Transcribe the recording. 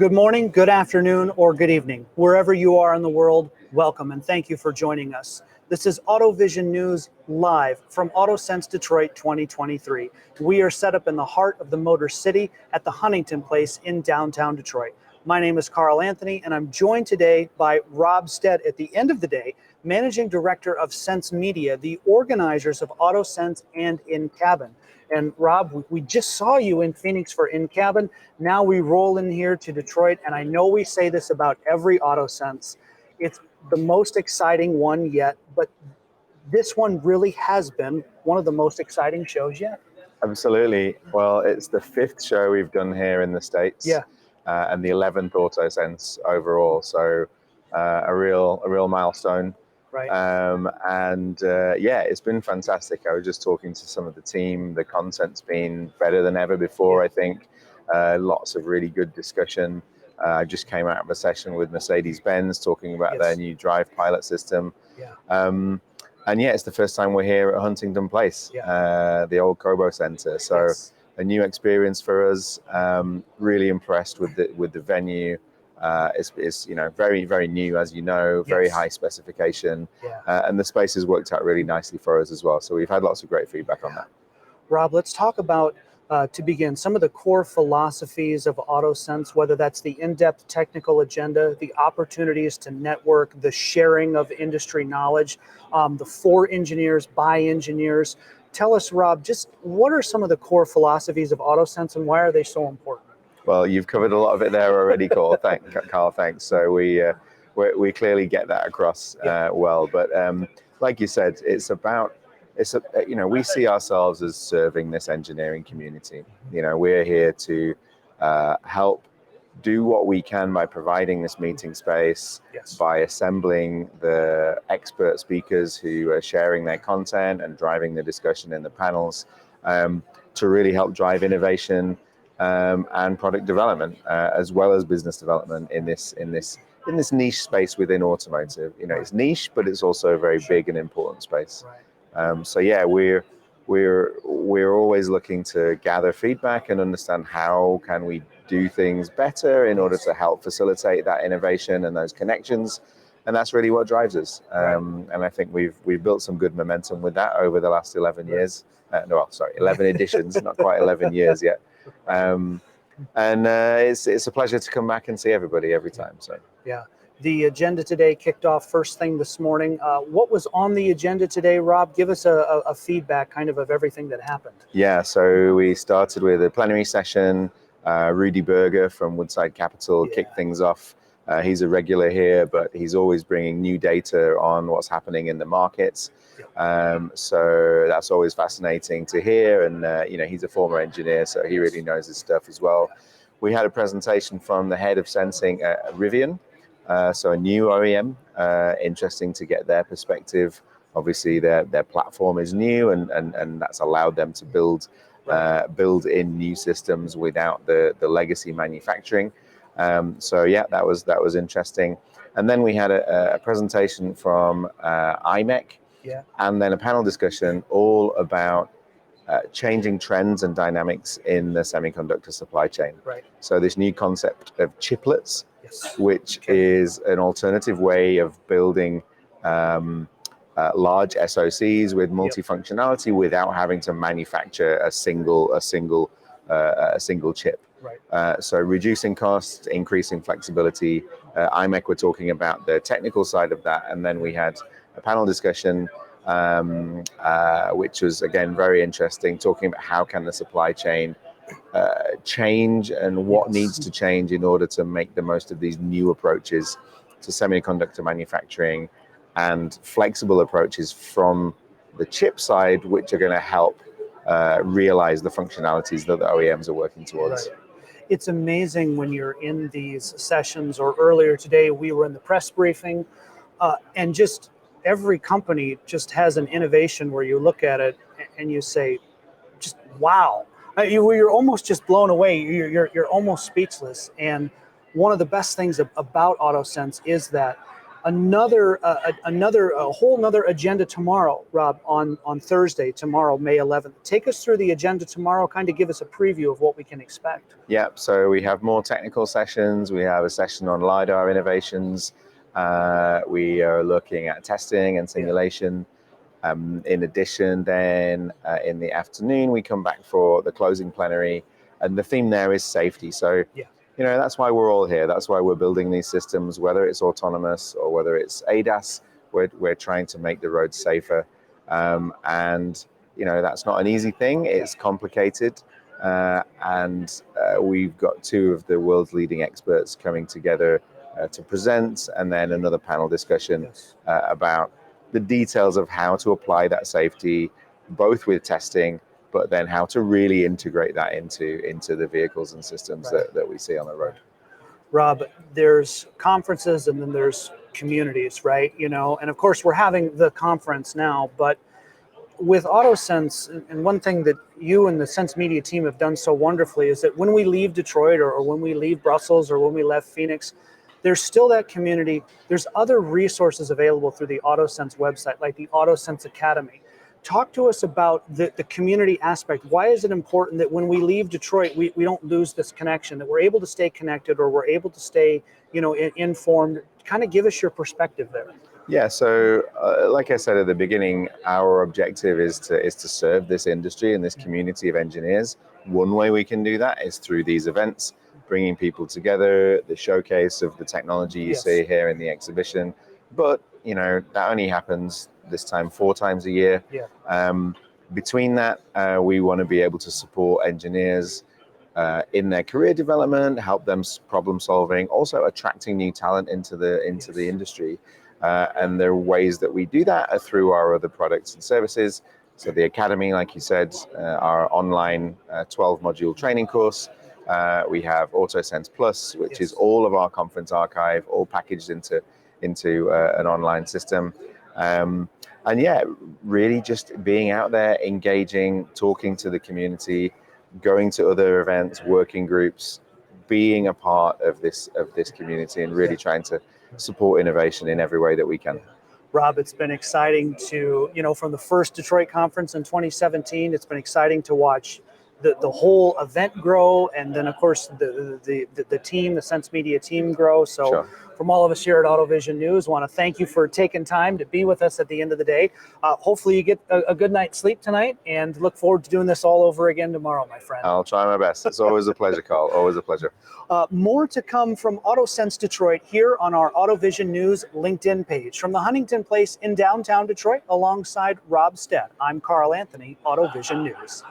Good morning, good afternoon, or good evening. Wherever you are in the world, welcome and thank you for joining us. This is AutoVision News live from AutoSens Detroit 2023. We are set up in the heart of the Motor City at the Huntington Place in downtown Detroit. My name is Carl Anthony, and I'm joined today by Rob Stead, at the end of the day, Managing Director of Sense Media, the organizers of AutoSens and In Cabin. And Rob, we just saw you in Phoenix for In Cabin. Now we roll in here to Detroit, and I know we say this about every AutoSens. It's the most exciting one yet, but this one really has been one of the most exciting shows yet. Absolutely. Well, it's the 5th show we've done here in the States, Yeah. And the 11th AutoSens overall. So a real milestone. Right. Yeah, it's been fantastic. I was just talking to some of the team. The content's been better than ever before, I think. Lots of really good discussion. I just came out of a session with Mercedes-Benz talking about their new Drive Pilot system. Yeah. And yeah, it's the first time we're here at Huntington Place, the old Cobo Center. So a new experience for us. Really impressed with the venue. It's very new, as you know, very high specification, and the space has worked out really nicely for us as well. So we've had lots of great feedback on that. Rob, let's talk about, to begin, some of the core philosophies of AutoSens, whether that's the in-depth technical agenda, the opportunities to network, the sharing of industry knowledge, the for engineers, by engineers. Tell us, Rob, just what are some of the core philosophies of AutoSens and why are they so important? Well, you've covered a lot of it there already, Carl. Thanks. So we clearly get that across well. But like you said, we see ourselves as serving this engineering community. We're here to help do what we can by providing this meeting space, by assembling the expert speakers who are sharing their content and driving the discussion in the panels, to really help drive innovation and product development, as well as business development in this niche space within automotive. It's niche, but it's also a very big and important space. So yeah, we're always looking to gather feedback and understand how can we do things better in order to help facilitate that innovation and those connections. And that's really what drives us. And I think we've built some good momentum with that over the last 11 years. 11 editions, not quite 11 years yet. It's a pleasure to come back and see everybody every time. So yeah, the agenda today kicked off first thing this morning. What was on the agenda today, Rob? Give us a feedback kind of everything that happened. Yeah, so we started with a plenary session. Rudy Berger from Woodside Capital kicked things off. He's a regular here, but he's always bringing new data on what's happening in the markets. So that's always fascinating to hear. And, he's a former engineer, so he really knows his stuff as well. We had a presentation from the head of sensing at Rivian, so a new OEM. Interesting to get their perspective. Obviously, their platform is new, and that's allowed them to build in new systems without the legacy manufacturing. So yeah, that was interesting. And then we had a presentation from IMEC, and then a panel discussion all about changing trends and dynamics in the semiconductor supply chain. So this new concept of chiplets, which is an alternative way of building large SoCs with multifunctionality without having to manufacture a single chip. So reducing costs, increasing flexibility. IMEC were talking about the technical side of that, and then we had a panel discussion, which was again very interesting, talking about how can the supply chain change and what needs to change in order to make the most of these new approaches to semiconductor manufacturing and flexible approaches from the chip side, which are going to help realize the functionalities that the OEMs are working towards. It's amazing when you're in these sessions, or earlier today we were in the press briefing, and just every company just has an innovation where you look at it and you say, just wow. You're almost just blown away. You're almost speechless. And one of the best things about AutoSens is that a whole nother agenda tomorrow, Rob, on Thursday, tomorrow, May 11th. Take us through the agenda tomorrow, kind of give us a preview of what we can expect. Yep, so we have more technical sessions. We have a session on LiDAR innovations. We are looking at testing and simulation. In addition, then in the afternoon, we come back for the closing plenary, and the theme there is safety. So, that's why we're all here. That's why we're building these systems, whether it's autonomous or whether it's ADAS. We're trying to make the roads safer, and that's not an easy thing. It's complicated, and we've got two of the world's leading experts coming together to present, and then another panel discussion about the details of how to apply that safety, both with testing, but then how to really integrate that into the vehicles and systems that we see on the road. Rob, there's conferences and then there's communities, right? And of course we're having the conference now, but with AutoSens, and one thing that you and the Sense Media team have done so wonderfully is that when we leave Detroit or when we leave Brussels or when we left Phoenix, there's still that community. There's other resources available through the AutoSens website, like the AutoSens Academy. Talk to us about the community aspect. Why is it important that when we leave Detroit, we don't lose this connection, that we're able to stay connected or we're able to stay, informed? Kind of give us your perspective there. Yeah, so like I said at the beginning, our objective is to serve this industry and this community of engineers. One way we can do that is through these events, bringing people together, the showcase of the technology you see here in the exhibition. But, that only happens this time 4 times a year. Between that, we want to be able to support engineers in their career development, help them problem solving, also attracting new talent into the industry. And there are ways that we do that are through our other products and services. So the Academy, like you said, our online 12-module training course. We have AutoSens Plus, which is all of our conference archive, all packaged into an online system. And really just being out there, engaging, talking to the community, going to other events, working groups, being a part of this community, and really trying to support innovation in every way that we can. Rob, it's been exciting to, from the first Detroit conference in 2017, it's been exciting to watch the whole event grow, and then of course the team, the Sense Media team grow. So from all of us here at AutoVision News, want to thank you for taking time to be with us at the end of the day. Hopefully you get a good night's sleep tonight, and look forward to doing this all over again tomorrow, my friend. I'll try my best. It's always a pleasure, Carl. Always a pleasure. More to come from AutoSens Detroit here on our AutoVision News LinkedIn page. From the Huntington Place in downtown Detroit, alongside Rob Stead, I'm Carl Anthony, AutoVision News.